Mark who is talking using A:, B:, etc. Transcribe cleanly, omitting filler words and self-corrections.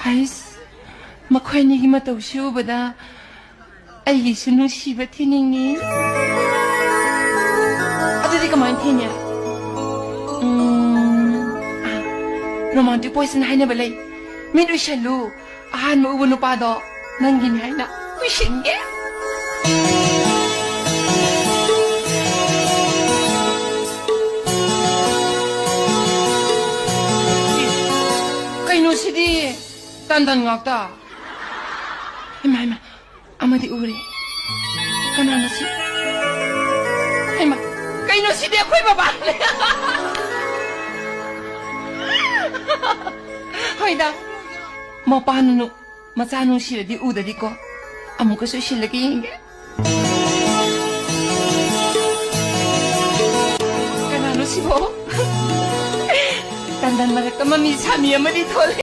A: 하이스 막회니기 맛도 없이오보다 알리수 누시바 티닝니 아들이가 많이 티냐 로mantic 보이스는 하이나 발레 민우 샬루 아한 뭐 우bunu 빠도 난긴 하이나 위신게 kaino sidi tandan ngakta hema amadi ure kanana si hema kaino sidi ako'y babae hoyda mo paano no matsanong sila di uda di ko amo ka so sila kiyenge kanano si bo tandan malak ka mami sami amadi tole